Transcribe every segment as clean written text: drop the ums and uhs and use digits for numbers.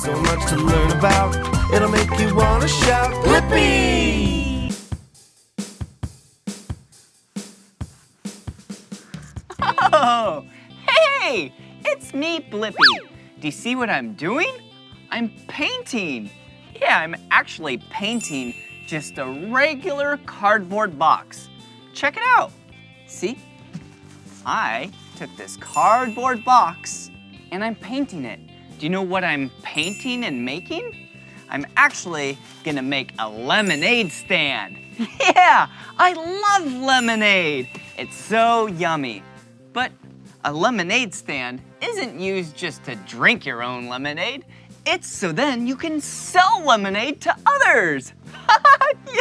so much to learn about. It'll make you want to shout, Blippi! Oh, hey! It's me, Blippi. Do you see what I'm doing? I'm painting. Yeah, I'm actually painting just a regular cardboard box. Check it out. See? I took this cardboard box and I'm painting it. Do you know what I'm painting and making? I'm actually gonna make a lemonade stand. Yeah, I love lemonade. It's so yummy. But a lemonade stand isn't used just to drink your own lemonade. It's so then you can sell lemonade to others.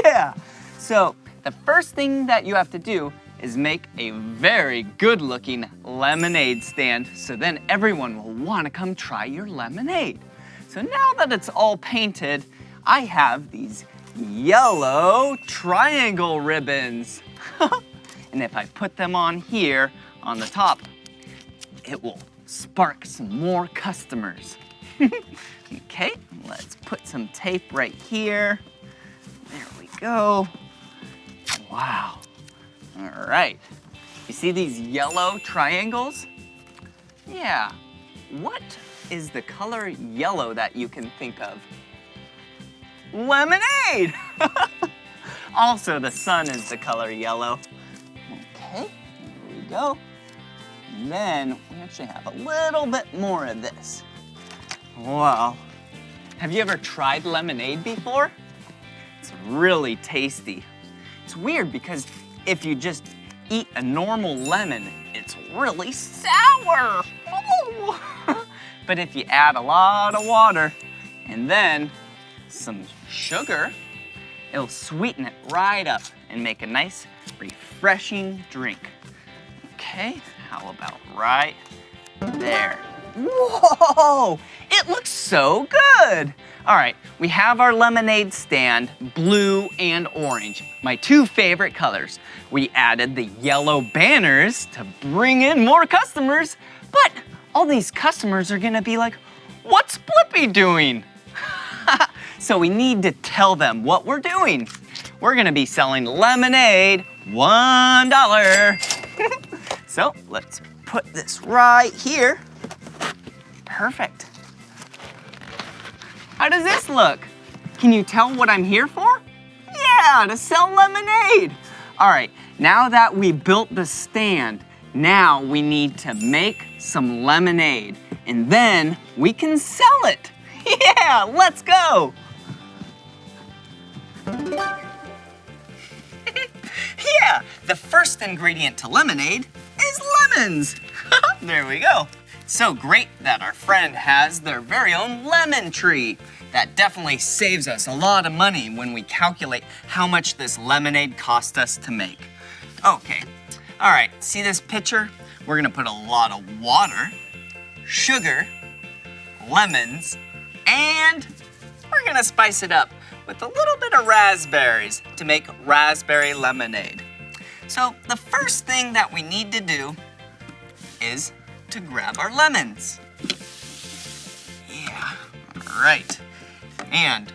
Yeah. So the first thing that you have to do is make a very good-looking lemonade stand so then everyone will want to come try your lemonade. So now that it's all painted, I have these yellow triangle ribbons. And if I put them on here on the top, it will spark some more customers. Okay, let's put some tape right here. There we go. Wow. All right. You see these yellow triangles? Yeah. What is the color yellow that you can think of? Lemonade! Also, the sun is the color yellow. Okay, there we go. And then we actually have a little bit more of this. Wow. Have you ever tried lemonade before? It's really tasty. It's weird because if you just eat a normal lemon, it's really sour. But if you add a lot of water and then some sugar, it'll sweeten it right up and make a nice, refreshing drink. Okay, how about right there? Whoa, it looks so good. All right, we have our lemonade stand, blue and orange, my two favorite colors. We added the yellow banners to bring in more customers, but all these customers are gonna be like, what's Blippi doing? So we need to tell them what we're doing. We're gonna be selling lemonade, $1. So let's put this right here. Perfect. How does this look? Can you tell what I'm here for? Yeah, to sell lemonade. All right, now that we built the stand, now we need to make some lemonade and then we can sell it. Yeah, let's go. Yeah, the first ingredient to lemonade is lemons. There we go. So great that our friend has their very own lemon tree. That definitely saves us a lot of money when we calculate how much this lemonade cost us to make. Okay, all right, see this pitcher? We're gonna put a lot of water, sugar, lemons, and we're gonna spice it up with a little bit of raspberries to make raspberry lemonade. So the first thing that we need to do is to grab our lemons. Yeah, all right. And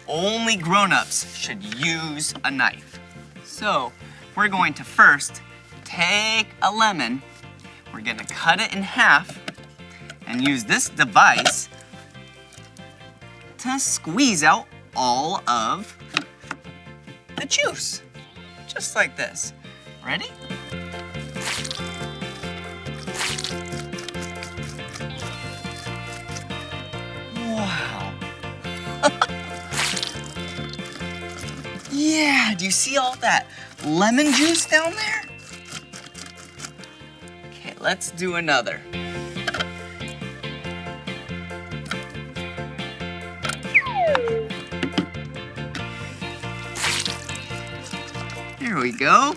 only grown-ups should use a knife. So we're going to first take a lemon, we're gonna cut it in half and use this device to squeeze out all of the juice, just like this. Ready? Wow. Yeah, do you see all that lemon juice down there? Okay, let's do another. There we go.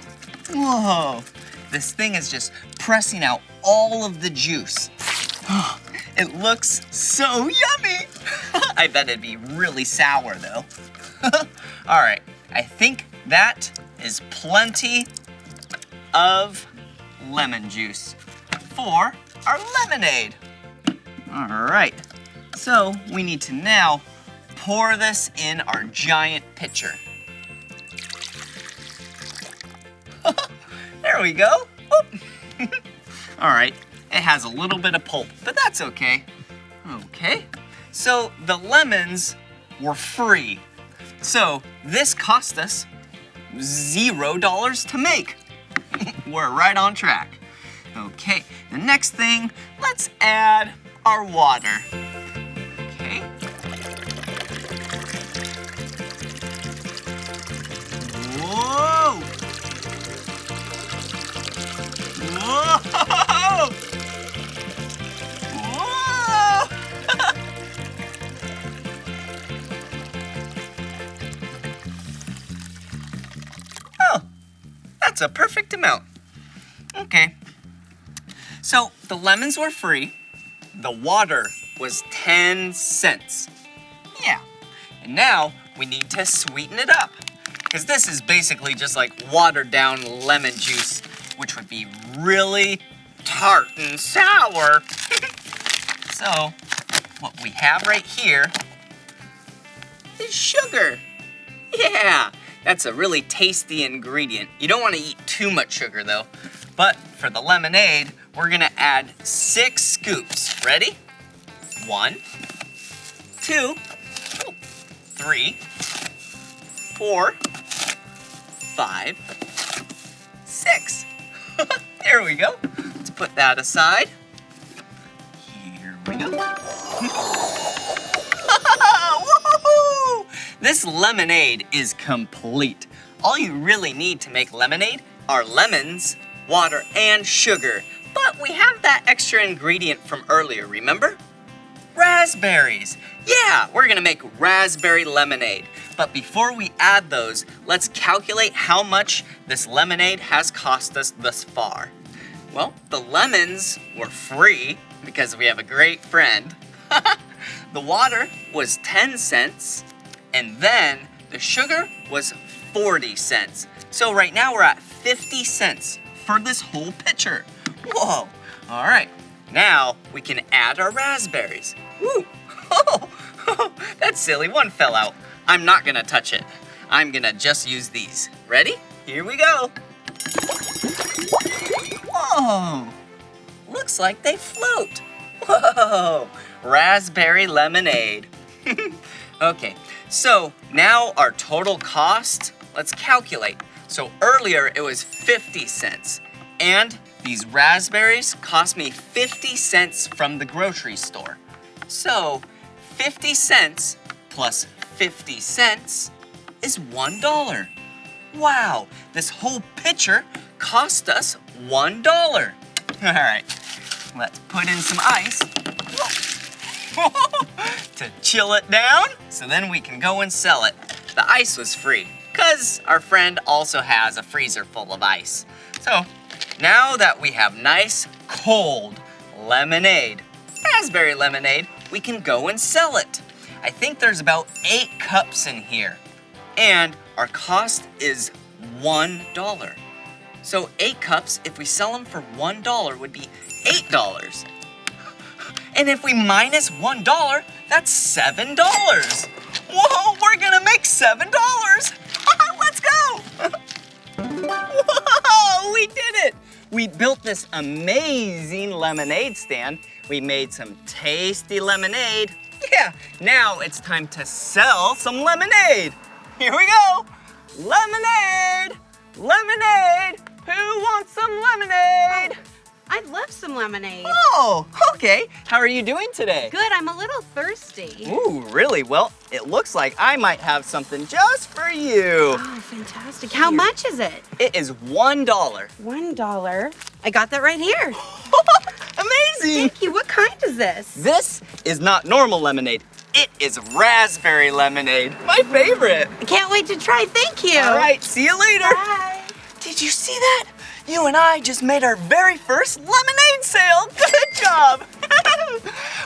Whoa, this thing is just pressing out all of the juice. It looks so yummy. I bet it'd be really sour though. All right, I think that is plenty of lemon juice for our lemonade. All right, So we need to now pour this in our giant pitcher. There we go. All right, it has a little bit of pulp, but that's okay. Okay, so the lemons were free. So this cost us $0 to make. We're right on track. Okay, the next thing, let's add our water. Okay. Whoa! Whoa! Whoa! Oh, that's a perfect amount. Okay. So the lemons were free. The water was 10 cents. Yeah. And now we need to sweeten it up, because this is basically just like watered down lemon juice, which would be really tart and sour. So what we have right here is sugar. Yeah, that's a really tasty ingredient. You don't want to eat too much sugar though. But for the lemonade, we're gonna add 6 scoops. Ready? 1, 2, 3, 4, 5, 6. There we go. Let's put that aside. Here we go. Woohoo! This lemonade is complete. All you really need to make lemonade are lemons, water, and sugar. But we have that extra ingredient from earlier, remember? Raspberries. Yeah, we're gonna make raspberry lemonade. But before we add those, let's calculate how much this lemonade has cost us thus far. Well, the lemons were free because we have a great friend. The water was 10 cents, and then the sugar was 40 cents. So right now we're at 50 cents for this whole pitcher. Whoa, all right. Now we can add our raspberries. Ooh, that silly one fell out. I'm not gonna touch it. I'm gonna just use these. Ready? Here we go. Whoa, looks like they float. Whoa, raspberry lemonade. Okay, so now our total cost, let's calculate. So earlier it was 50 cents, and these raspberries cost me 50 cents from the grocery store. So 50 cents plus 50 cents is $1. Wow, this whole pitcher cost us $1. All right, let's put in some ice to chill it down, so then we can go and sell it. The ice was free, because our friend also has a freezer full of ice. So now that we have nice, cold lemonade, raspberry lemonade, we can go and sell it. I think there's about 8 cups in here, and our cost is $1. So 8 cups, if we sell them for $1, would be $8. And if we minus $1, that's $7. Whoa, we're gonna make $7. Let's go. Whoa, we did it. We built this amazing lemonade stand. We made some tasty lemonade. Yeah, now it's time to sell some lemonade. Here we go. Lemonade, lemonade. Who wants some lemonade? I'd love some lemonade. Oh, okay. How are you doing today? Good, I'm a little thirsty. Ooh, really? Well, it looks like I might have something just for you. Oh, fantastic. How much is it? It is $1. $1. I got that right here. Amazing. Thank you. What kind is this? This is not normal lemonade. It is raspberry lemonade. My favorite. I can't wait to try. Thank you. All right, see you later. Bye. Did you see that? You and I just made our very first lemonade sale. Good job.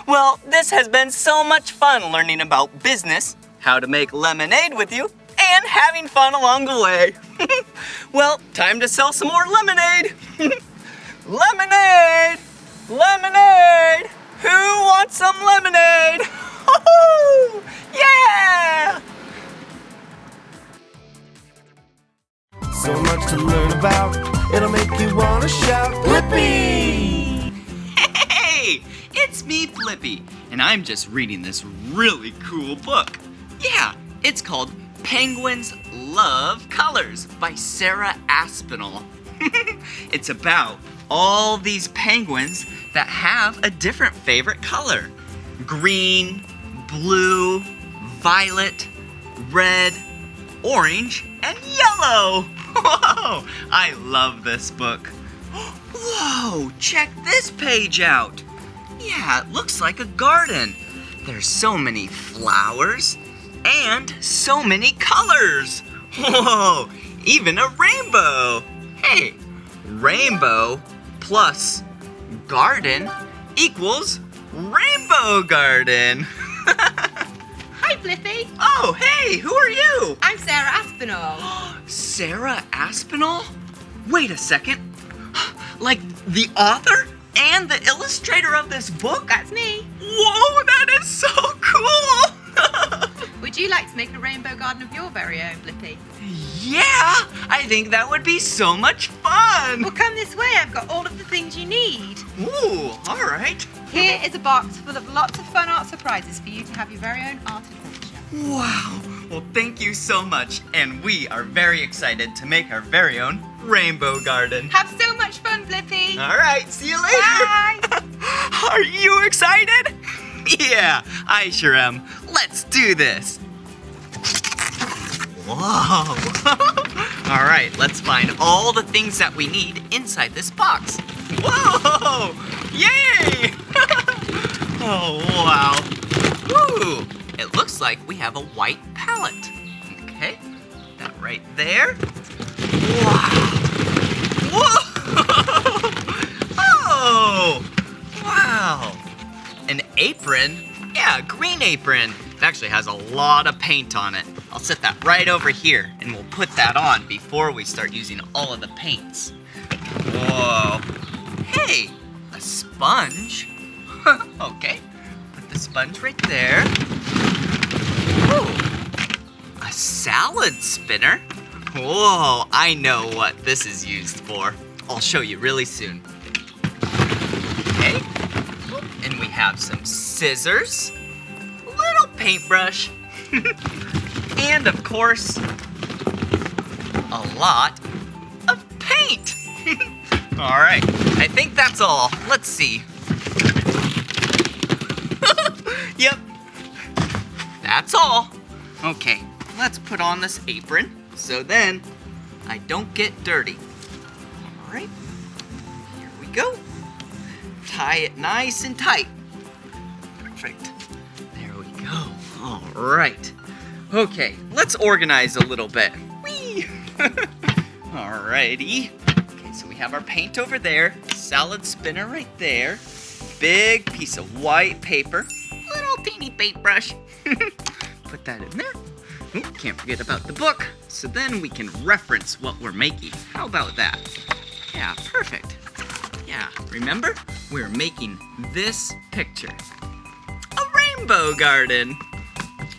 Well, this has been so much fun learning about business, how to make lemonade with you, and having fun along the way. Well, time to sell some more lemonade. Lemonade! Lemonade! Who wants some lemonade? Woo-hoo-hoo! Yeah! So much to learn about, it'll make you want to shout, Blippi! Hey, it's me, Blippi, and I'm just reading this really cool book. Yeah, it's called Penguins Love Colors by Sarah Aspinall. It's about all these penguins that have a different favorite color. Green, blue, violet, red, orange, and yellow. Whoa, I love this book. Whoa, check this page out. Yeah, it looks like a garden. There's so many flowers and so many colors. Whoa, even a rainbow. Hey, rainbow plus garden equals rainbow garden. Hi, Blippi. Oh, hey, who are you? I'm Sarah Aspinall. Sarah Aspinall? Wait a second. Like the author and the illustrator of this book? That's me. Whoa, that is so cool! Would you like to make a rainbow garden of your very own, Blippi? Yeah, I think that would be so much fun. Well, come this way. I've got all of the things you need. Ooh, all right. Here is a box full of lots of fun art surprises for you to have your very own art adventure. Wow. Well, thank you so much. And we are very excited to make our very own rainbow garden. Have so much fun, Blippi. All right, see you later. Bye. Are you excited? Yeah, I sure am. Let's do this. Whoa. All right, let's find all the things that we need inside this box. Whoa! Yay! Oh, wow. Woo! It looks like we have a white palette. Okay, that right there. Wow! Whoa! Oh! Wow! An apron? Yeah, a green apron. It actually has a lot of paint on it. I'll set that right over here, and we'll put that on before we start using all of the paints. Whoa. Hey, a sponge. Okay, put the sponge right there. Ooh, a salad spinner. Whoa, I know what this is used for. I'll show you really soon. Okay, and we have some scissors, a little paintbrush, and of course, a lot of paint. All right, I think that's all. Let's see. Yep, that's all. Okay, let's put on this apron so then I don't get dirty. All right, here we go. Tie it nice and tight. Perfect. There we go. All right. Okay, let's organize a little bit. Whee! Alrighty. Okay, so we have our paint over there, salad spinner right there, big piece of white paper, little teeny paintbrush. Put that in there. Ooh, can't forget about the book. So then we can reference what we're making. How about that? Yeah, perfect. Yeah, remember? We're making this picture. A rainbow garden.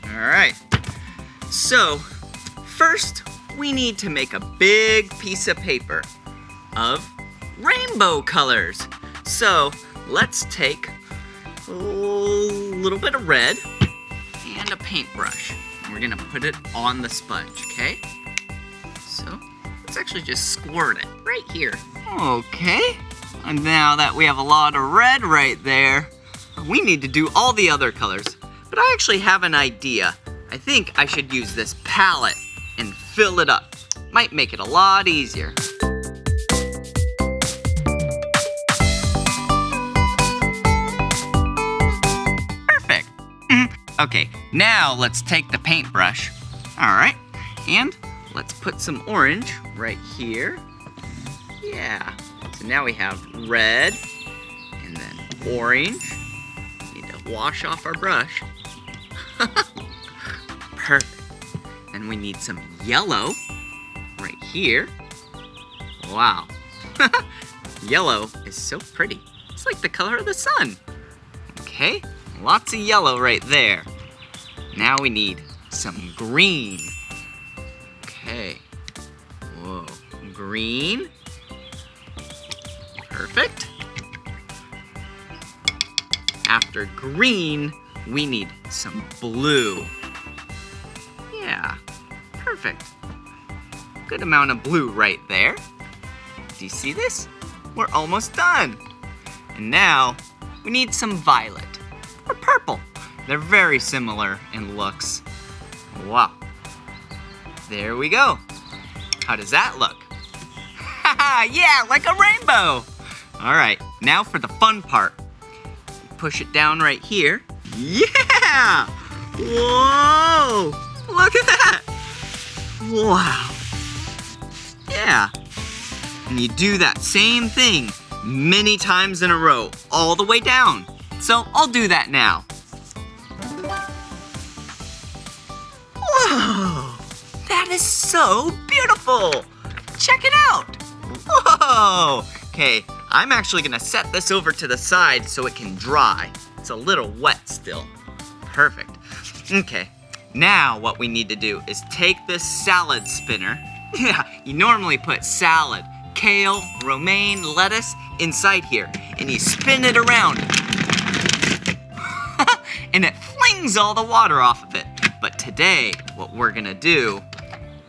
All right. So, first, we need to make a big piece of paper of rainbow colors. So, let's take a little bit of red and a paintbrush. We're gonna put it on the sponge, okay? So, let's actually just squirt it right here. Okay, and now that we have a lot of red right there, we need to do all the other colors. But I actually have an idea. I think I should use this palette and fill it up. Might make it a lot easier. Perfect. Okay, now let's take the paintbrush. All right, and let's put some orange right here. Yeah, so now we have red and then orange. Need to wash off our brush. Perfect. And we need some yellow right here. Wow. Yellow is so pretty. It's like the color of the sun. Okay, Lots of yellow right there. Now we need some green. Okay. Whoa. Green. Perfect. After green, we need some blue. Yeah, perfect. Good amount of blue right there. Do you see this? We're almost done. And now, we need some violet or purple. They're very similar in looks. Wow. There we go. How does that look? Yeah, like a rainbow. All right, now for the fun part. Push it down right here. Yeah! Whoa! Look at that! Wow. Yeah. And you do that same thing many times in a row, all the way down. So I'll do that now. Whoa! That is so beautiful! Check it out! Whoa! Okay, I'm actually gonna set this over to the side so it can dry. It's a little wet still. Perfect. Okay, now what we need to do is take this salad spinner. Yeah, you normally put salad, kale, romaine, lettuce inside here, and you spin it around. And it flings all the water off of it. But today, what we're gonna do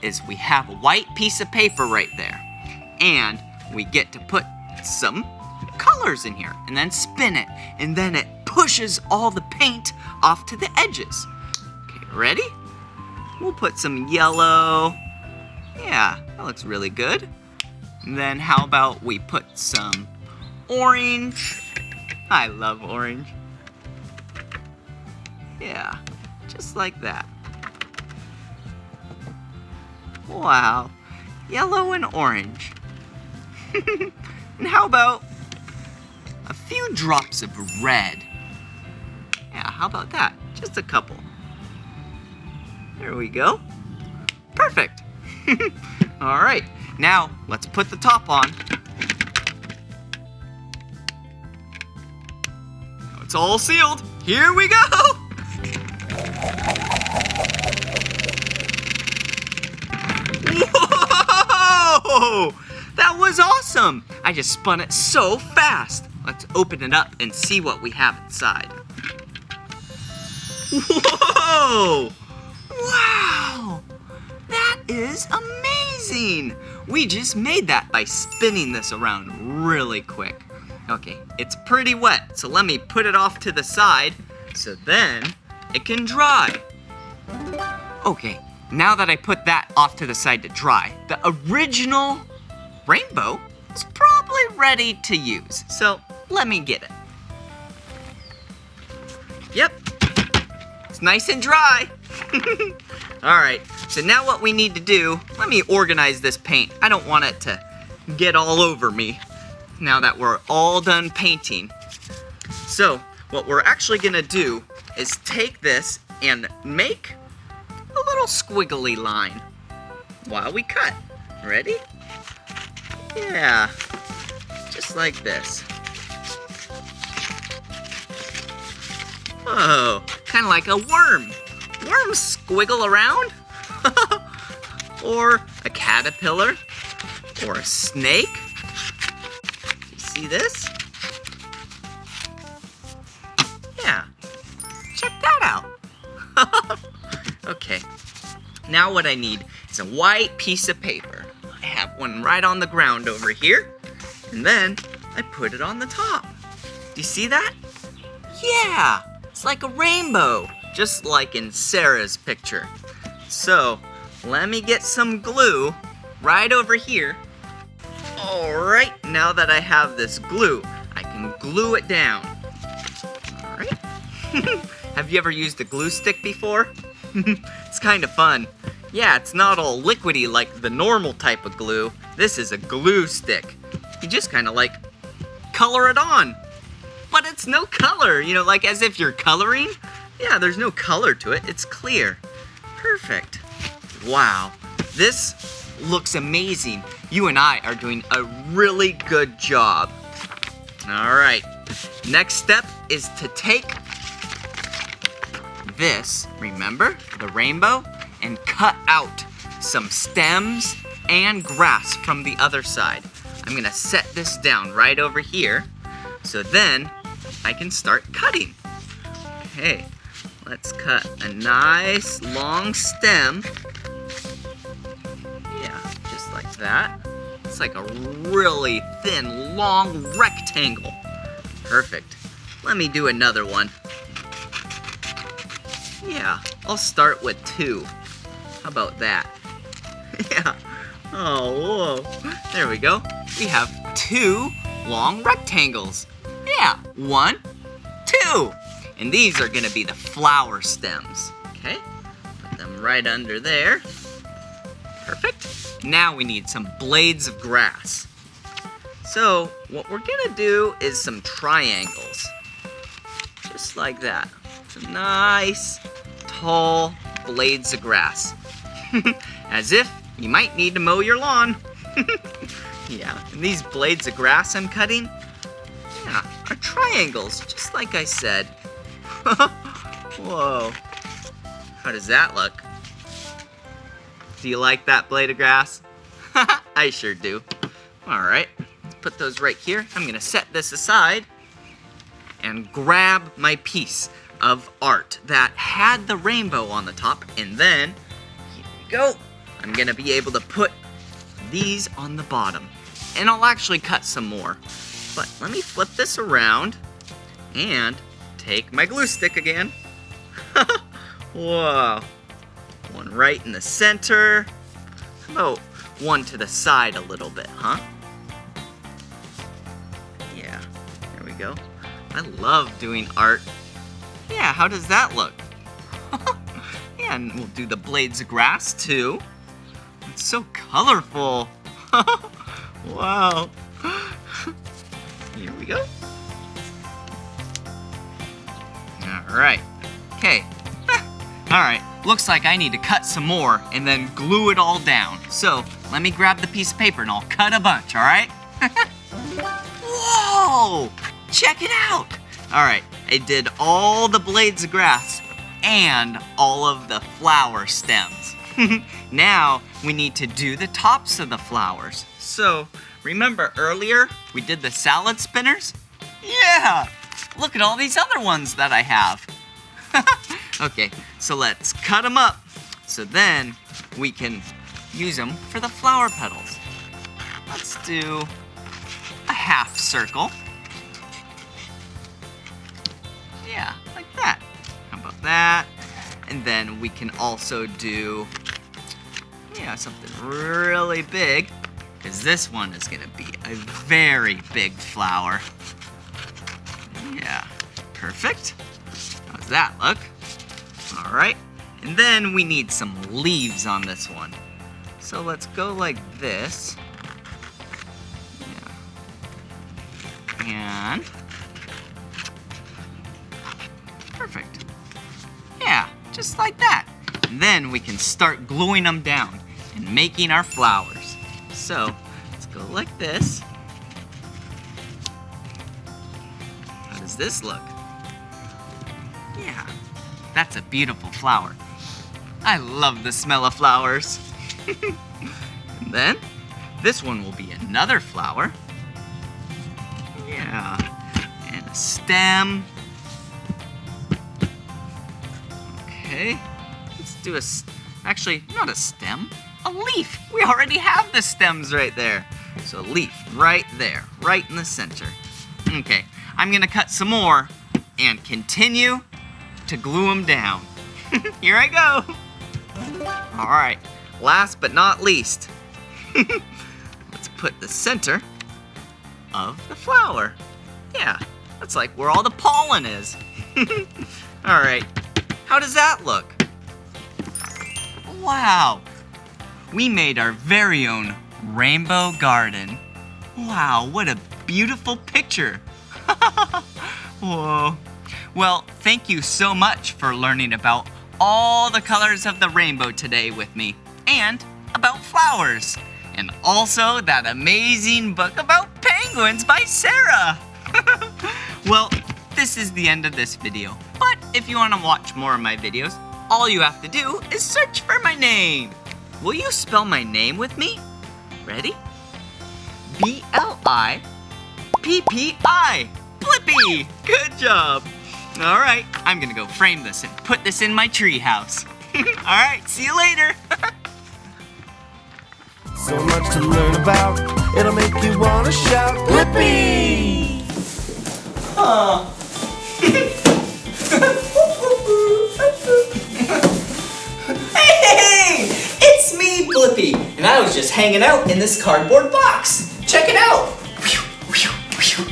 is we have a white piece of paper right there. And we get to put some colors in here and then spin it. And then it pushes all the paint off to the edges. Okay, ready? We'll put some yellow. Yeah, that looks really good. And then how about we put some orange? I love orange. Yeah, just like that. Wow, yellow and orange. And how about a few drops of red? Yeah, how about that? Just a couple. There we go. Perfect. All right, now let's put the top on. Now it's all sealed. Here we go. Whoa! That was awesome! I just spun it so fast. Let's open it up and see what we have inside. Whoa! Wow! That is amazing! We just made that by spinning this around really quick. Okay, it's pretty wet, so let me put it off to the side so then it can dry. Okay, now that I put that off to the side to dry, the original rainbow is probably ready to use. So let me get it. Yep, it's nice and dry. All right, so now what we need to do, let me organize this paint. I don't want it to get all over me now that we're all done painting. So what we're actually gonna do is take this and make a little squiggly line while we cut. Ready? Yeah, just like this. Whoa, kind of like a worm. Worms squiggle around. Or a caterpillar, or a snake. You see this? Yeah, check that out. Okay, now what I need is a white piece of paper. I have one right on the ground over here, and then I put it on the top. Do you see that? Yeah, it's like a rainbow, just like in Sarah's picture. So, let me get some glue right over here. All right, now that I have this glue, I can glue it down. All right. Have you ever used a glue stick before? It's kind of fun. Yeah, it's not all liquidy like the normal type of glue. This is a glue stick. You just kind of like color it on. But it's no color, you know, like as if you're coloring. Yeah, there's no color to it. It's clear. Perfect. Wow, this looks amazing. You and I are doing a really good job. All right, next step is to take this, remember, the rainbow, and cut out some stems and grass from the other side. I'm gonna set this down right over here, so then I can start cutting. Okay, let's cut a nice long stem. Yeah, just like that. It's like a really thin, long rectangle. Perfect. Let me do another one. Yeah, I'll start with 2. How about that? Yeah. Oh, whoa. There we go. We have 2 long rectangles. Yeah, 1, 2. And these are gonna be the flower stems. Okay, put them right under there. Perfect. Now we need some blades of grass. So what we're gonna do is some triangles. Just like that. Some nice, tall blades of grass. As if you might need to mow your lawn. Yeah, and these blades of grass I'm cutting, yeah, are triangles, just like I said. Whoa. How does that look? Do you like that blade of grass? I sure do. All right, let's put those right here. I'm gonna set this aside and grab my piece of art that had the rainbow on the top, and then, here we go. I'm gonna be able to put these on the bottom. And I'll actually cut some more. But let me flip this around and take my glue stick again. Whoa. One right in the center. How about one to the side a little bit, huh? Yeah, there we go. I love doing art. Yeah, how does that look? Yeah, and we'll do the blades of grass too. It's so colorful. Wow. Here we go. All right. Okay. All right. Looks like I need to cut some more and then glue it all down. So let me grab the piece of paper and I'll cut a bunch, all right? Whoa! Check it out. All right. I did all the blades of grass and all of the flower stems. Now we need to do the tops of the flowers. So remember earlier we did the salad spinners? Yeah, look at all these other ones that I have. Okay, so let's cut them up so then we can use them for the flower petals. Let's do a half circle. Yeah, like that. How about that? And then we can also do, yeah, something really big, because this one is gonna be a very big flower. Yeah, perfect. How's that look? All right, and then we need some leaves on this one. So let's go like this. Yeah. And perfect. Yeah, just like that. And then we can start gluing them down and making our flowers. So let's go like this. How does this look? Yeah, that's a beautiful flower. I love the smell of flowers. And then this one will be another flower. Yeah, and a stem. Okay, let's do actually, not a stem, a leaf. We already have the stems right there. So a leaf right there, right in the center. Okay, I'm gonna cut some more and continue to glue them down. Here I go. All right, last but not least, let's put the center of the flower. Yeah, that's like where all the pollen is. All right, how does that look? Wow, we made our very own rainbow garden. Wow, what a beautiful picture. Whoa. Well, thank you so much for learning about all the colors of the rainbow today with me, and about flowers, and also that amazing book about penguins by Sarah. Well, this is the end of this video, But if you want to watch more of my videos, all you have to do is search for my name. Will you spell my name with me? Ready? B-L-I-P-P-I. Blippi! Good job. All right, I'm gonna go frame this and put this in my tree house. All right, see you later. So much to learn about, it'll make you wanna shout, Blippi! Huh. Hey, it's me, Blippi, and I was just hanging out in this cardboard box. Check it out.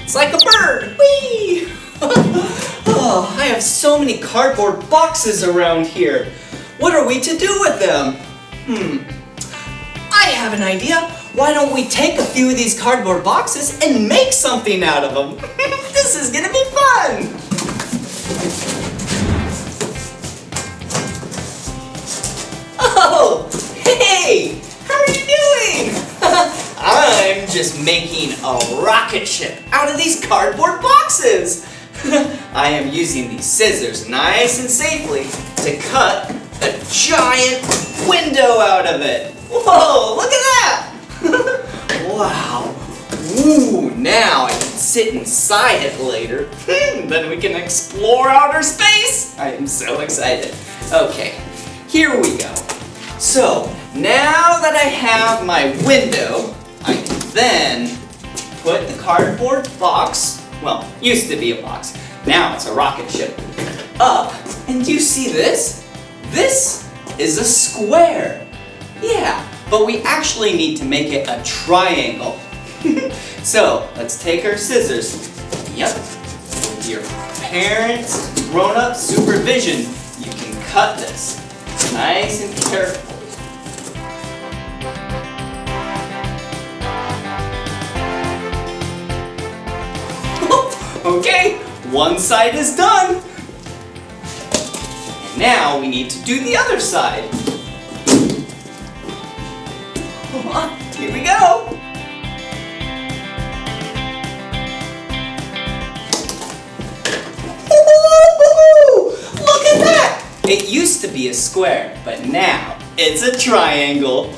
It's like a bird. Whee! Oh, I have so many cardboard boxes around here. What are we to do with them? I have an idea. Why don't we take a few of these cardboard boxes and make something out of them? This is gonna be fun. Oh, hey, how are you doing? I'm just making a rocket ship out of these cardboard boxes. I am using these scissors nice and safely to cut a giant window out of it. Whoa, look at that! Wow. Ooh, now I can sit inside it later. Then we can explore outer space. I am so excited. Okay, here we go. So, now that I have my window, I can then put the cardboard box, well, used to be a box, now it's a rocket ship, up. And do you see this? This is a square. Yeah, but we actually need to make it a triangle. So, let's take our scissors. Yep, with your parents' grown-up supervision, you can cut this nice and carefully. Okay, one side is done. And now we need to do the other side. Come on, here we go. Look at that! It used to be a square, but now it's a triangle.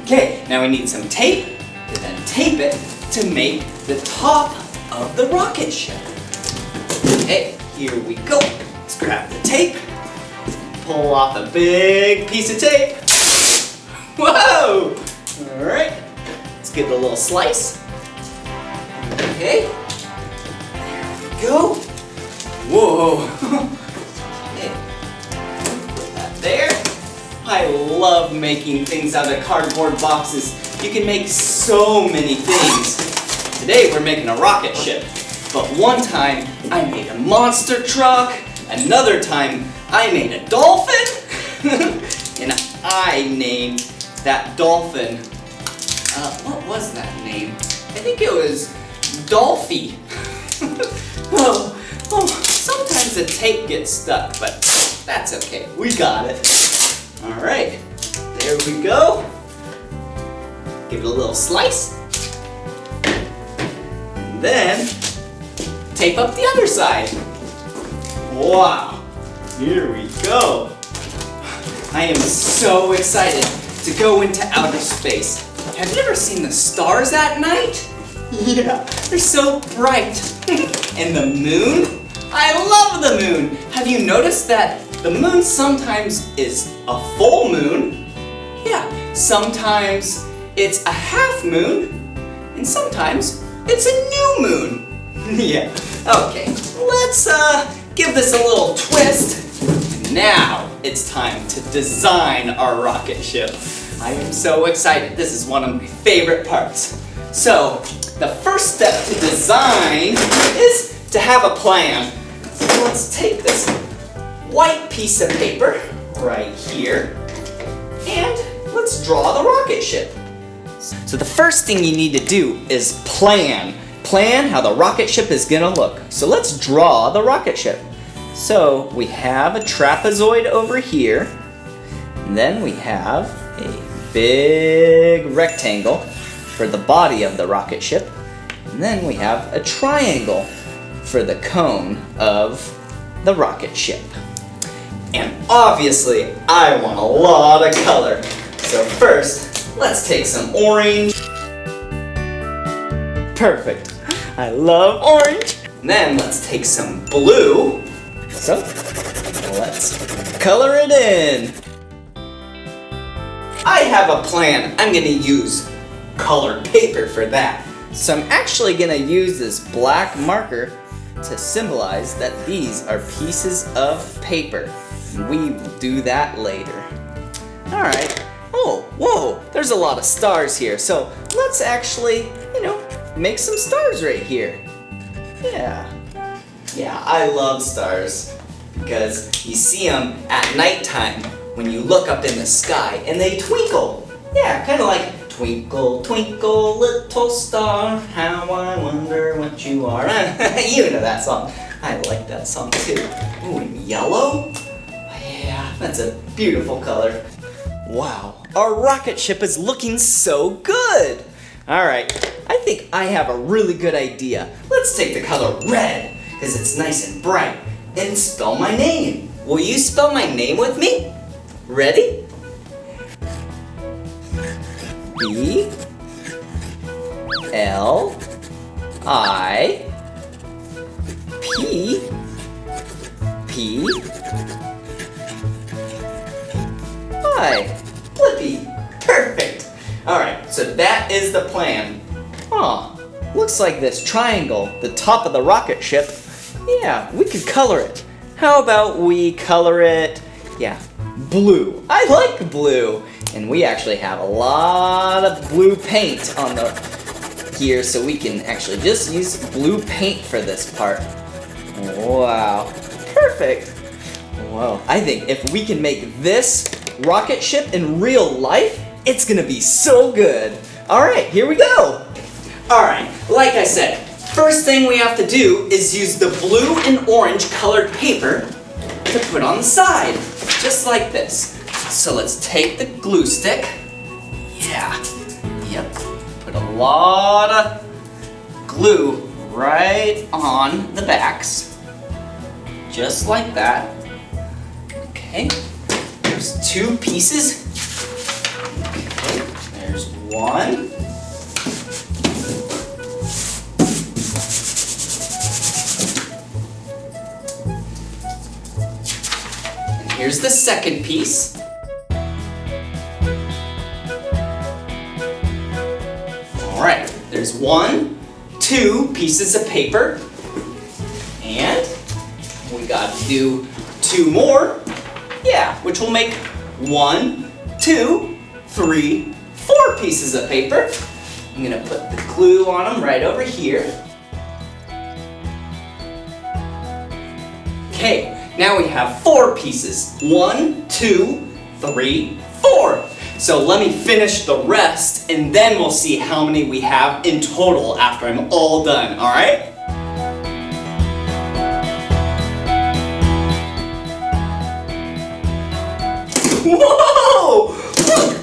Okay, now we need some tape to then tape it to make the top of the rocket ship. Okay, here we go. Let's grab the tape, pull off a big piece of tape. Whoa! All right, let's give it a little slice. Okay, there we go. Whoa! Okay, put that there. I love making things out of cardboard boxes. You can make so many things. Today we're making a rocket ship, but one time I made a monster truck, another time I made a dolphin, and I named that dolphin, what was that name? I think it was Dolphy. Sometimes the tape gets stuck, but that's okay, we got it. All right, there we go. Give it a little slice. Then, tape up the other side. Wow, here we go. I am so excited to go into outer space. Have you ever seen the stars at night? Yeah, they're so bright. And the moon? I love the moon. Have you noticed that the moon sometimes is a full moon? Yeah, sometimes it's a half moon, and sometimes it's a new moon. Yeah, okay, let's give this a little twist. Now it's time to design our rocket ship. I am so excited. This is one of my favorite parts. So, the first step to design is to have a plan. So let's take this white piece of paper right here and let's draw the rocket ship. So the first thing you need to do is plan how the rocket ship is gonna look. So let's draw the rocket ship. So we have a trapezoid over here, and then we have a big rectangle for the body of the rocket ship, and then we have a triangle for the cone of the rocket ship. And obviously, I want a lot of color. So first, let's take some orange. Perfect. I love orange. And then let's take some blue. So, let's color it in. I have a plan. I'm gonna use colored paper for that. So I'm actually gonna use this black marker to symbolize that these are pieces of paper. We will do that later. All right. Oh, whoa, there's a lot of stars here. So let's actually, make some stars right here. Yeah, I love stars because you see them at nighttime when you look up in the sky and they twinkle. Yeah, kind of like twinkle, twinkle, little star, how I wonder what you are. You know that song. I like that song too. Ooh, and yellow? Yeah, that's a beautiful color. Wow, our rocket ship is looking so good. All right, I think I have a really good idea. Let's take the color red, because it's nice and bright, and spell my name. Will you spell my name with me? Ready? B L I P P I. Blippi. Perfect. All right, so that is the plan. Huh, looks like this triangle, the top of the rocket ship, yeah, we could color it. How about we color it, blue. I like blue. And we actually have a lot of blue paint on here, so we can actually just use blue paint for this part. Wow, perfect. Whoa, I think if we can make this rocket ship in real life, it's gonna be so good. All right, here we go. All right, like I said, first thing we have to do is use the blue and orange colored paper to put on the side, just like this. So let's take the glue stick. Yep, put a lot of glue right on the backs, just like that. Okay, there's 2 pieces. Okay, there's 1. And here's the second piece. All right, there's 1, 2 pieces of paper, and we got to do 2 more, which will make 1, 2, 3, 4 pieces of paper. I'm gonna put the glue on them right over here. Okay, now we have 4 pieces. 1, 2, 3, 4. So let me finish the rest, and then we'll see how many we have in total after I'm all done, all right? Whoa! Look!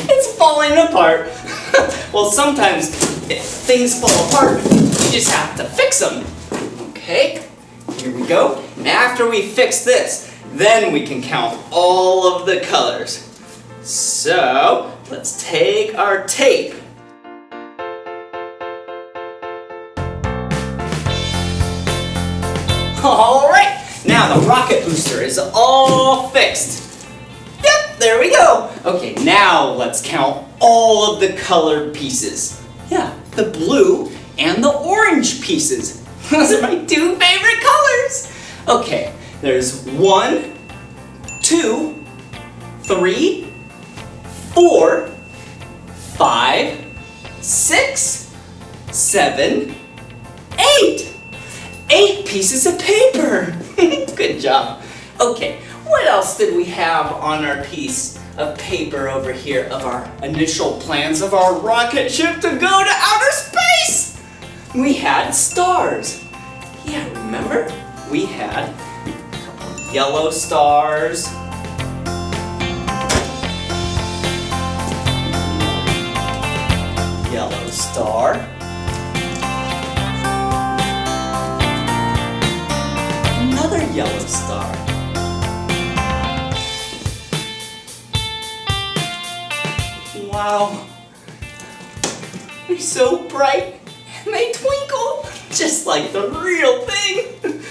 It's falling apart. Well, sometimes if things fall apart, you just have to fix them. Okay, here we go. And after we fix this, then we can count all of the colors. So, let's take our tape. All right, now the rocket booster is all fixed. Yep, there we go. Okay, now let's count all of the colored pieces. Yeah, the blue and the orange pieces. Those are my 2 favorite colors. Okay, there's 1, 2, 3, 4, 5, 6, 7, 8. 8 pieces of paper. Good job. Okay, what else did we have on our piece of paper over here of our initial plans of our rocket ship to go to outer space? We had stars. Yeah, remember? We had a couple yellow stars. Yellow star. Another yellow star. Wow, they're so bright and they twinkle just like the real thing.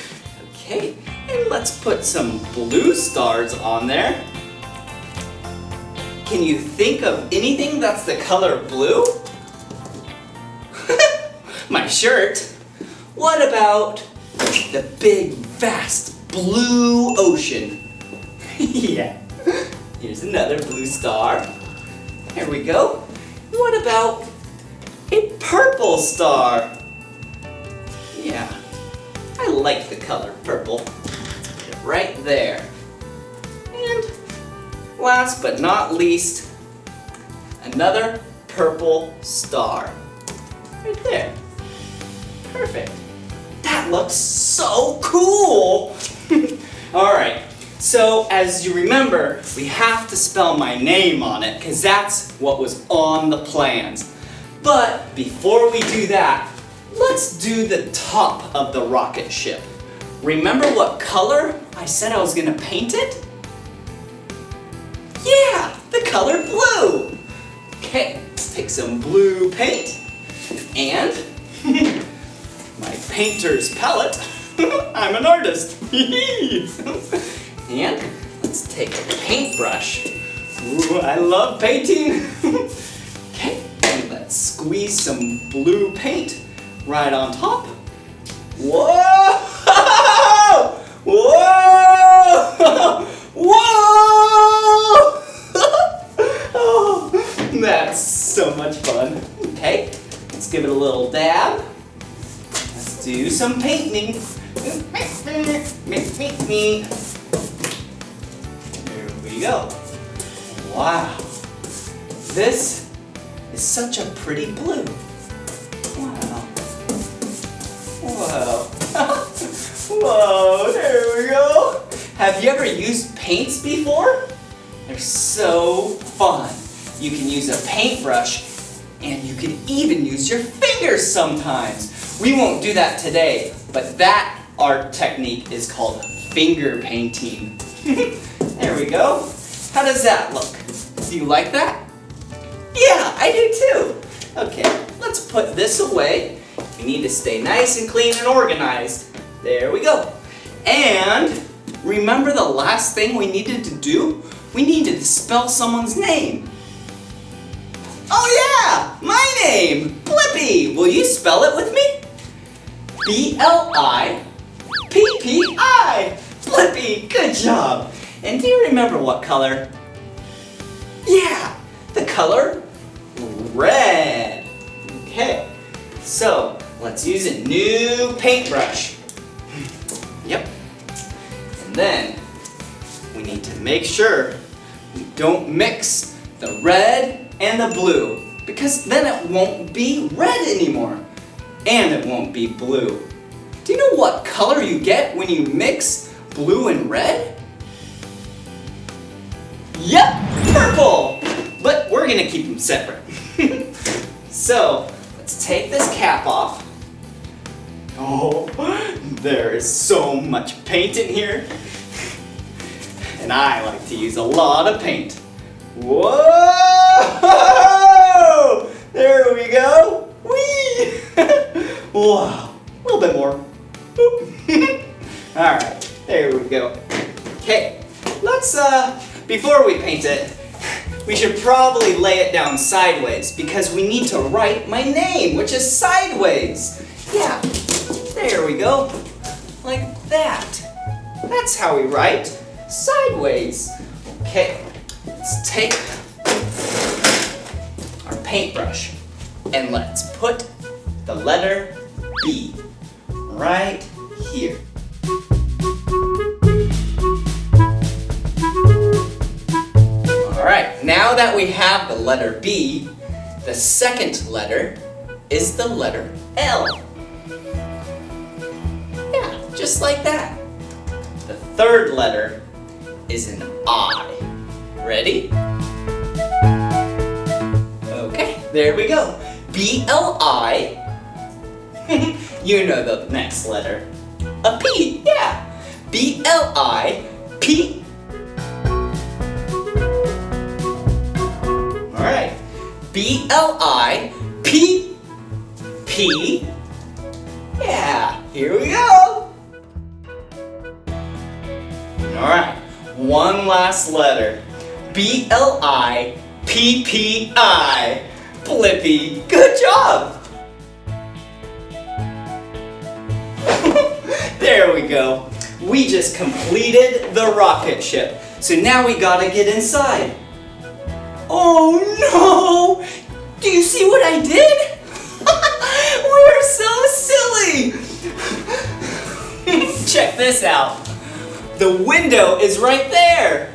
Okay, and let's put some blue stars on there. Can you think of anything that's the color blue? My shirt. What about the big, vast blue ocean? Yeah, here's another blue star. There we go. What about a purple star? Yeah, I like the color purple. Right there. And last but not least, another purple star. Right there. Perfect. That looks so cool! Alright, so as you remember, we have to spell my name on it because that's what was on the plans. But before we do that, let's do the top of the rocket ship. Remember what color I said I was going to paint it? Yeah, the color blue. Okay, let's take some blue paint and my painter's palette. I'm an artist. And let's take a paintbrush. Ooh, I love painting. Okay, and let's squeeze some blue paint right on top. Whoa! Whoa! Whoa! Oh, that's so much fun. Okay, let's give it a little dab. Let's do some painting. There we go. Wow. This is such a pretty blue. Wow. Whoa. Whoa, there we go. Have you ever used paints before? They're so fun. You can use a paintbrush and you can even use your fingers sometimes. We won't do that today, but that art technique is called finger painting. There we go. How does that look? Do you like that? Yeah, I do too. Okay, let's put this away. We need to stay nice and clean and organized. There we go. And remember the last thing we needed to do? We needed to spell someone's name. Oh yeah, my name, Blippi. Will you spell it with me? B-L-I-P-P-I. Blippi, good job. And do you remember what color? Yeah, the color red. Okay, so let's use a new paintbrush. Yep. And then we need to make sure we don't mix the red and the blue because then it won't be red anymore and it won't be blue. Do you know what color you get when you mix blue and red? Yep, purple! But we're gonna keep them separate. So, let's take this cap off. Oh, there is so much paint in here. And I like to use a lot of paint. Whoa! There we go. Whee! Wow, a little bit more. All right, there we go. Okay, let's, before we paint it, we should probably lay it down sideways because we need to write my name, which is sideways. Yeah, there we go, like that. That's how we write, sideways. Okay, let's take our paintbrush and let's put the letter B right here. Alright, now that we have the letter B, the second letter is the letter L. Yeah, just like that. The third letter is an I. Ready? Okay, there we go. B-L-I. You know the next letter. A P, yeah. B-L-I-P. All right. B-L-I-P-P. Yeah, here we go. All right, one last letter. B-L-I-P-P-I. Blippi, good job. There we go. We just completed the rocket ship. So now we gotta get inside. Oh no! Do you see what I did? We're so silly! Check this out. The window is right there.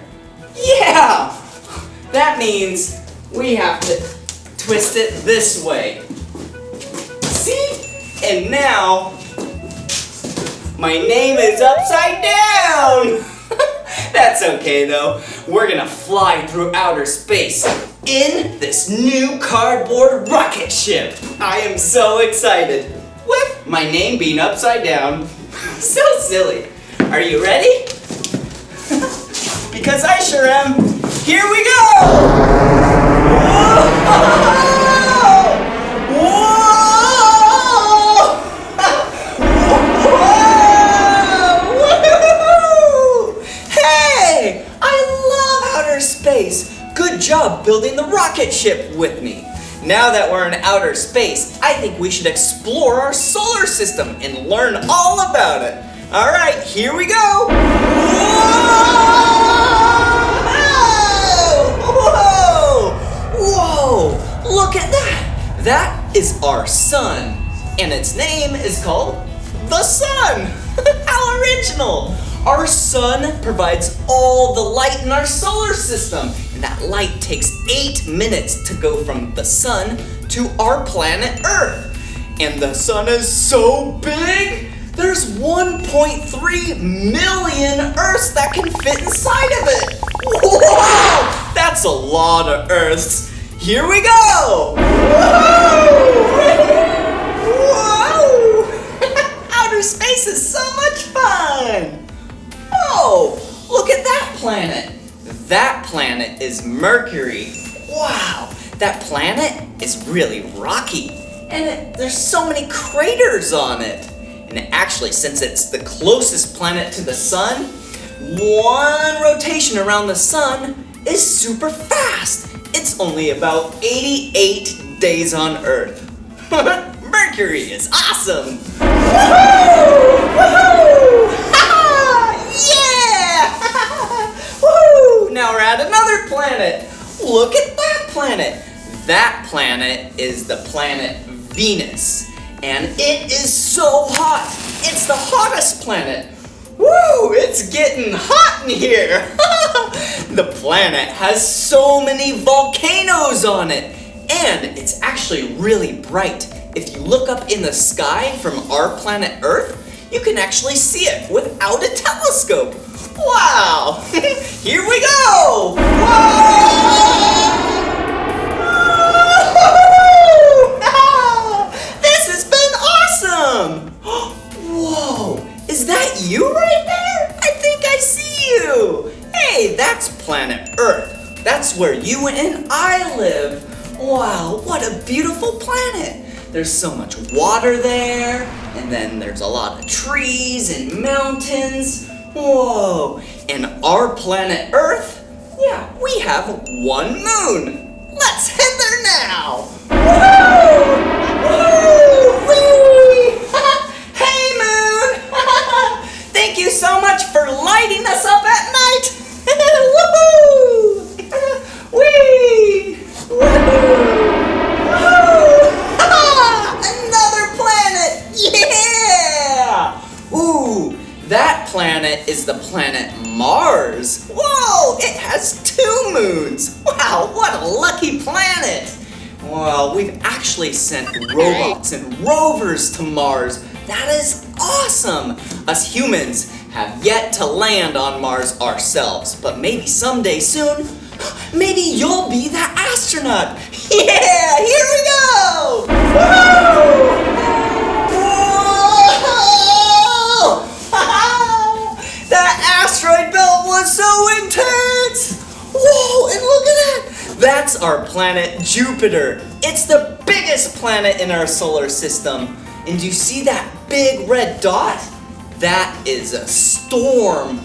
Yeah! That means we have to twist it this way. See? And now, my name is upside down! That's okay though. We're gonna fly through outer space in this new cardboard rocket ship. I am so excited. With my name being upside down. So silly. Are you ready? Because I sure am. Here we go! Whoa! Space. Good job building the rocket ship with me. Now that we're in outer space, I think we should explore our solar system and learn all about it. All right, here we go. Whoa! Whoa! Look at that. That is our sun, and its name is called the sun. How original. Our sun provides all the light in our solar system, and that light takes 8 minutes to go from the sun to our planet Earth. And the sun is so big, there's 1.3 million Earths that can fit inside of it. Whoa! That's a lot of Earths. Here we go! Whoa! Outer space is so much fun! Oh, look at that planet. That planet is Mercury. Wow, that planet is really rocky. And there's so many craters on it. And actually, since it's the closest planet to the sun, one rotation around the sun is super fast. It's only about 88 days on Earth. Mercury is awesome. Woohoo! Woohoo! Yeah! Woo! Now we're at another planet. Look at that planet. That planet is the planet Venus. And it is so hot. It's the hottest planet. Woo! It's getting hot in here. The planet has so many volcanoes on it. And it's actually really bright. If you look up in the sky from our planet Earth, you can actually see it without a telescope. Wow! Here we go! Whoa! This has been awesome! Whoa! Is that you right there? I think I see you! Hey, that's planet Earth. That's where you and I live. Wow, what a beautiful planet! There's so much water there, and then there's a lot of trees and mountains. Whoa! And our planet Earth, yeah, we have one moon. Let's head there now! Woo! Woo! Whee! Hey, moon! Thank you so much for lighting us up at night! Woohoo! Whee! Woohoo! Another planet! Yeah! Ooh, that planet is the planet Mars. Whoa, it has 2 moons. Wow, what a lucky planet. Well, we've actually sent robots and rovers to Mars. That is awesome. Us humans have yet to land on Mars ourselves, but maybe someday soon, maybe you'll be that astronaut. Yeah, here we go! Whoa! That asteroid belt was so intense! Whoa, and look at that! That's our planet Jupiter. It's the biggest planet in our solar system. And do you see that big red dot? That is a storm.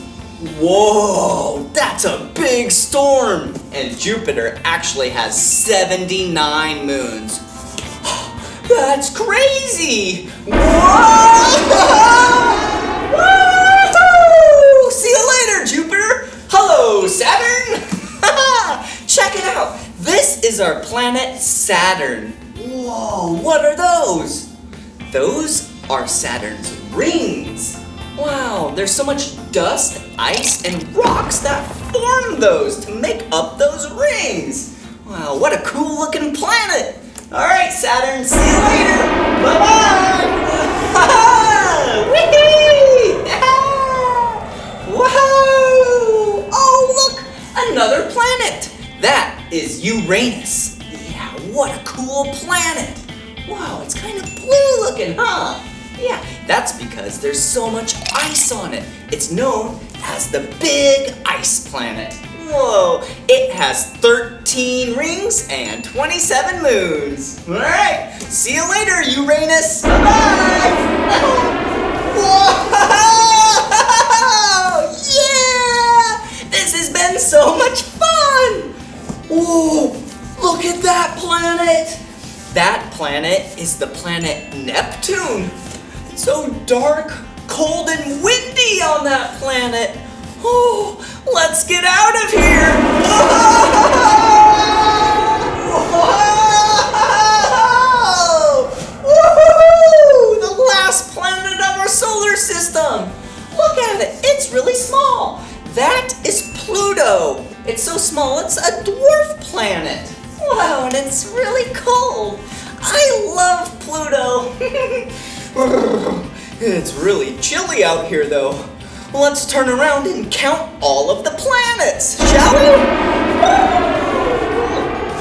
Whoa, that's a big storm. And Jupiter actually has 79 moons. That's crazy! Whoa! Woo! See you later, Jupiter! Hello, Saturn! Check it out! This is our planet Saturn. Whoa, what are those? Those are Saturn's rings. Wow, there's so much dust, ice, and rocks that form those to make up those rings. Wow, what a cool looking planet! All right, Saturn, see you later. Bye-bye. Whee! Whoa! Oh, look, another planet. That is Uranus. Yeah, what a cool planet. Wow, it's kind of blue looking, huh? Yeah, that's because there's so much ice on it. It's known as the Big Ice Planet. Whoa, it has 13 rings and 27 moons. All right, see you later, Uranus. Bye-bye. Whoa! Yeah! This has been so much fun. Whoa, look at that planet. That planet is the planet Neptune. It's so dark, cold, and windy on that planet. Oh, let's get out of here! Whoa! Woohoo! The last planet of our solar system. Look at it, it's really small. That is Pluto. It's so small, it's a dwarf planet. Wow, and it's really cold. I love Pluto. It's really chilly out here though. Let's turn around and count all of the planets, shall we?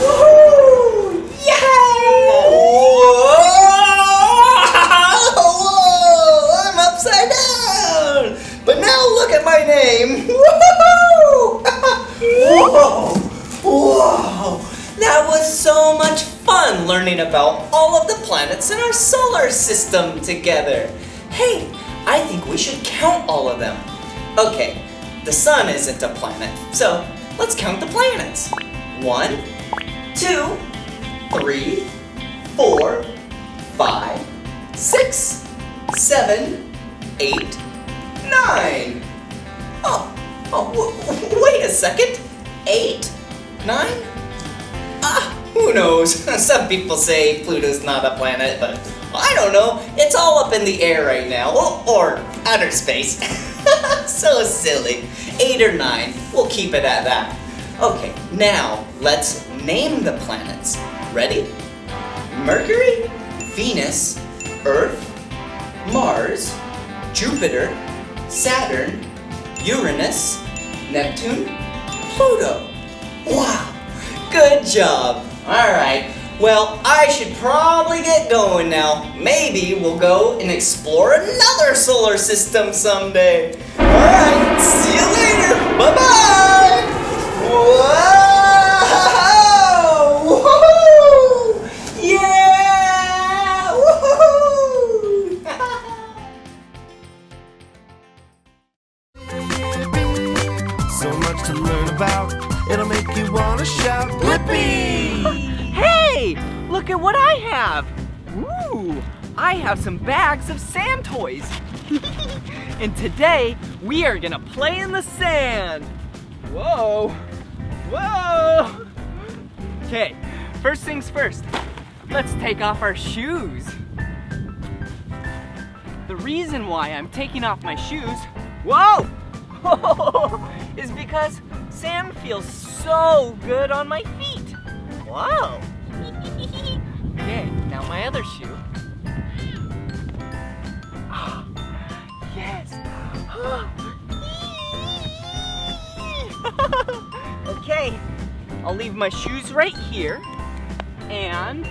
Woohoo! Yay! Whoa! I'm upside down! But now look at my name! Woohoo! Whoa! Whoa! That was so much fun learning about all of the planets in our solar system together. Hey, I think we should count all of them. Okay, the sun isn't a planet, so let's count the planets. 1, 2, 3, 4, 5, 6, 7, 8, 9. Wait a second. 8, 9? Who knows? Some people say Pluto's not a planet, but I don't know. It's all up in the air right now, or outer space. So silly. 8 or 9. We'll keep it at that. Okay, now let's name the planets. Ready? Mercury, Venus, Earth, Mars, Jupiter, Saturn, Uranus, Neptune, Pluto. Wow, good job. All right, well, I should probably get going now. Maybe we'll go and explore another solar system someday. All right, see you later. Bye-bye. Whoa! Woohoo! Yeah! Woohoo! So much to learn about, it'll make you want to shout, Blippi! Hey, look at what I have. Ooh, I have some bags of sand toys. And today, we are gonna play in the sand. Whoa, whoa. Okay, first things first, let's take off our shoes. The reason why I'm taking off my shoes, whoa, is because sand feels so good on my feet. Whoa. Okay, now my other shoe. Yes. Okay, I'll leave my shoes right here. And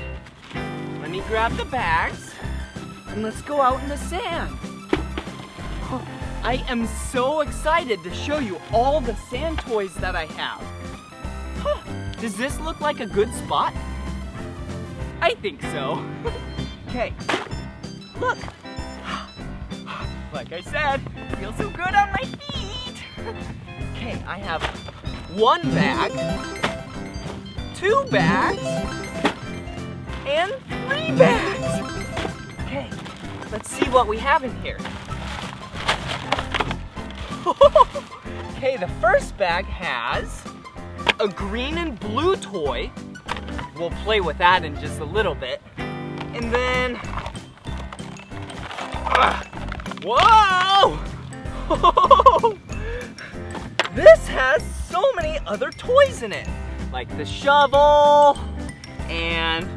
let me grab the bags and let's go out in the sand. I am so excited to show you all the sand toys that I have. Huh, does this look like a good spot? I think so. Okay, look. Like I said, feels so good on my feet. Okay, I have 1 bag, 2 bags, and 3 bags. Okay, let's see what we have in here. Okay, the first bag has a green and blue toy. We'll play with that in just a little bit. And then, whoa! This has so many other toys in it, like the shovel and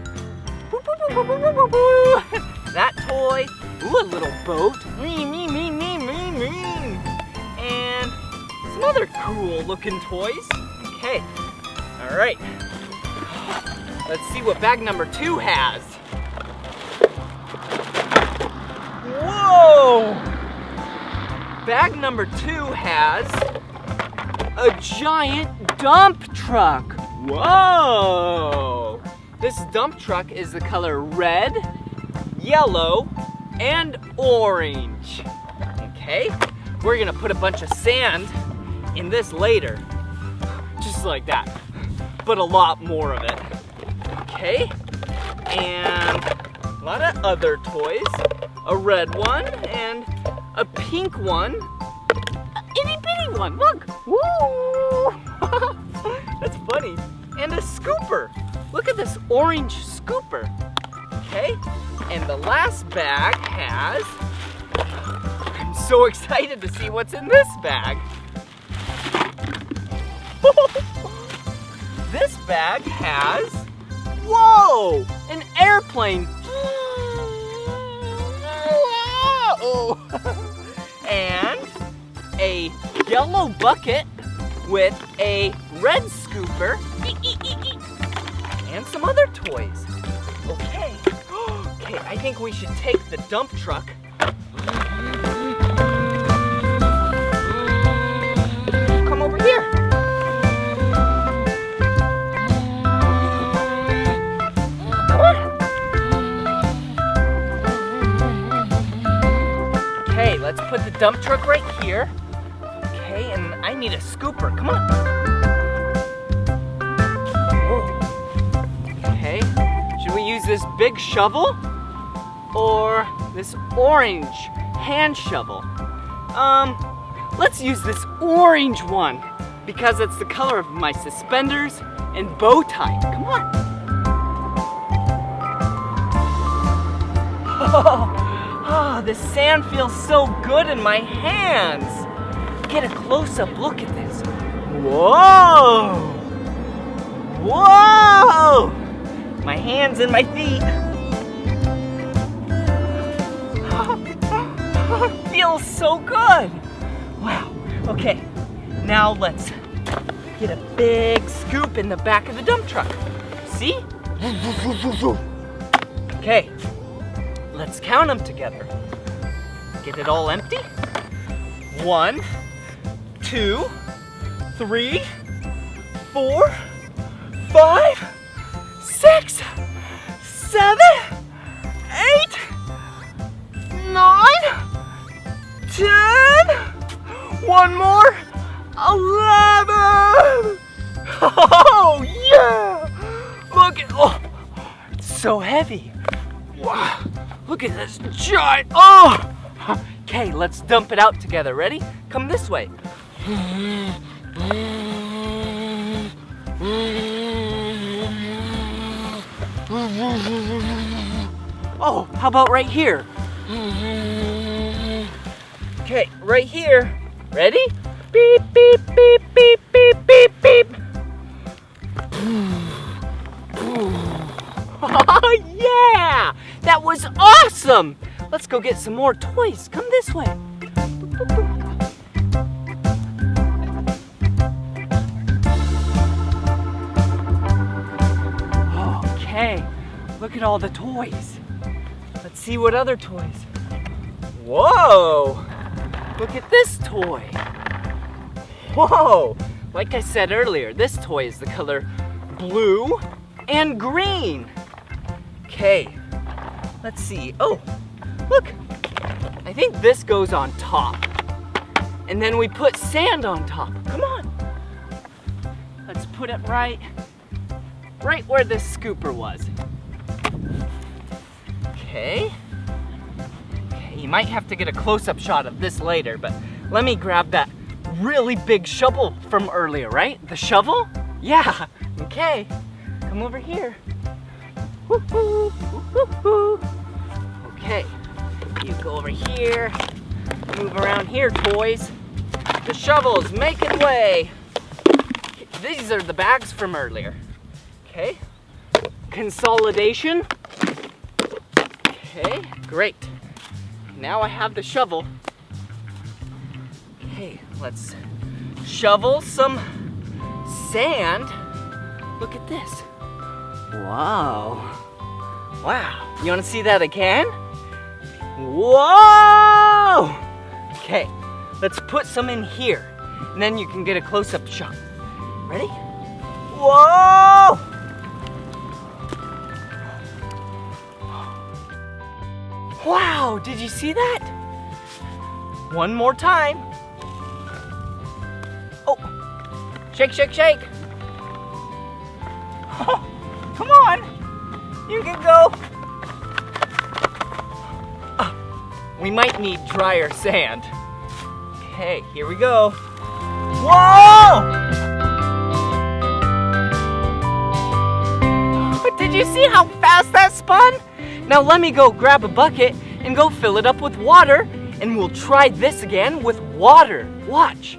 that toy. Ooh, a little boat. And some other cool looking toys. Okay, all right. Let's see what bag number 2 has. Whoa! Bag number 2 has a giant dump truck. Whoa! This dump truck is the color red, yellow, and orange. Okay, we're gonna put a bunch of sand in this later. Just like that, but a lot more of it. Okay, and a lot of other toys. A red one and a pink one. An itty bitty one, look. Woo! That's funny. And a scooper. Look at this orange scooper. Okay, and the last bag has, I'm so excited to see what's in this bag. This bag has, whoa, an airplane. Whoa! And a yellow bucket with a red scooper and some other toys. Okay, okay, I think we should take the dump truck. Come over here. Come on. Okay, let's put the dump truck right here. Okay, and I need a scooper. Come on. Okay, should we use this big shovel or this orange hand shovel? Let's use this orange one because it's the color of my suspenders and bow tie. Come on. Oh, the sand feels so good in my hands. Get a close-up look at this. Whoa! Whoa! My hands and my feet. Feels so good. Wow. Okay, now let's get a big scoop in the back of the dump truck. See? Okay, let's count them together. Get it all empty. 1, 2, 3, 4, 5, 6, 7, 8, 9, 10, one more, 11. Oh yeah! Look at, oh, it's so heavy. Wow, look at this giant, oh! Okay, let's dump it out together. Ready? Come this way. Oh, how about right here? Okay, right here. Ready? Beep, beep, beep, beep, beep, beep, beep. Oh, yeah! That was awesome! Let's go get some more toys. Come this way. Okay, look at all the toys. Let's see what other toys. Whoa! Look at this toy. Whoa! Like I said earlier, this toy is the color blue and green. Okay, let's see. Oh, look. I think this goes on top. And then we put sand on top. Come on. Let's put it right where this scooper was. Okay. You might have to get a close-up shot of this later, but let me grab that really big shovel from earlier, right? The shovel? Yeah, okay. Come over here. Woo-hoo, woo-hoo. Okay, you go over here. Move around here, toys. The shovel's making way. These are the bags from earlier. Okay, consolidation. Okay, great. Now I have the shovel. Okay, let's shovel some sand. Look at this. Wow. Wow. You want to see that again? Whoa! Okay, let's put some in here, and then you can get a close-up shot. Ready? Whoa! Wow, did you see that? One more time. Oh, shake, shake, shake. Oh, come on, you can go. We might need drier sand. Okay, here we go. Whoa! Did you see how fast that spun? Now let me go grab a bucket and go fill it up with water, and we'll try this again with water. Watch.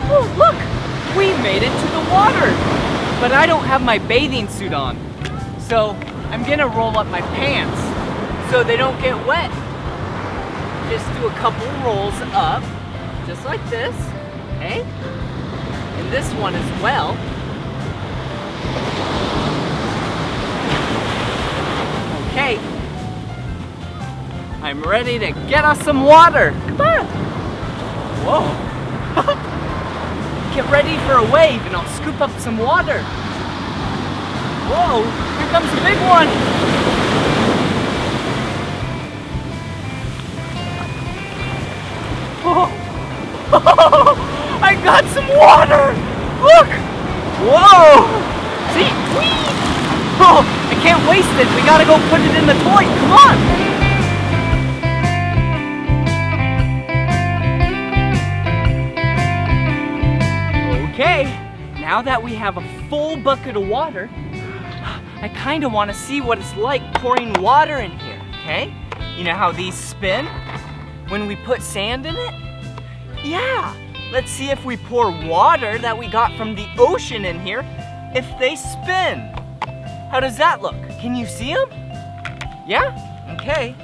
Oh, look! We made it to the water! But I don't have my bathing suit on, so I'm gonna roll up my pants so they don't get wet. Just do a couple rolls up, just like this, okay? And this one as well. Okay. I'm ready to get us some water. Come on. Whoa. Get ready for a wave and I'll scoop up some water. Whoa, here comes a big one. Oh. I got some water! Look! Whoa! See? Whee! Oh, I can't waste it. We gotta go put it in the toy. Come on! Okay, now that we have a full bucket of water, I kinda wanna see what it's like pouring water in here, okay? You know how these spin when we put sand in it? Yeah, let's see if we pour water that we got from the ocean in here, if they spin. How does that look? Can you see them? Yeah? Okay.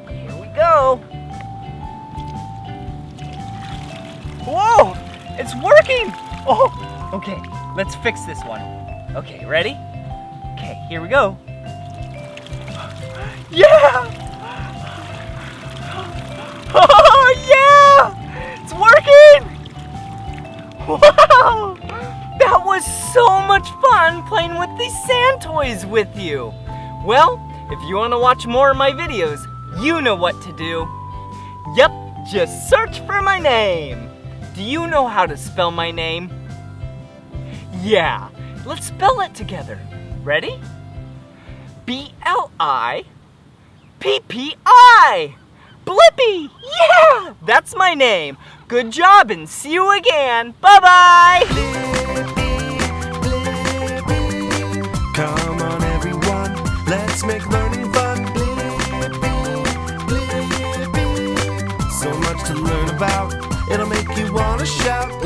Here we go. Whoa, it's working. Oh, okay, let's fix this one. Okay, ready? Okay, here we go. Yeah! Oh, yeah! It's working! Wow! That was so much fun playing with these sand toys with you. Well, if you want to watch more of my videos, you know what to do. Yep, just search for my name. Do you know how to spell my name? Yeah, let's spell it together. Ready? B-L-I-P-P-I. Blippi! Yeah! That's my name. Good job and see you again. Bye-bye! Come on everyone, let's make learning fun. So much to learn about, it'll make you wanna shout.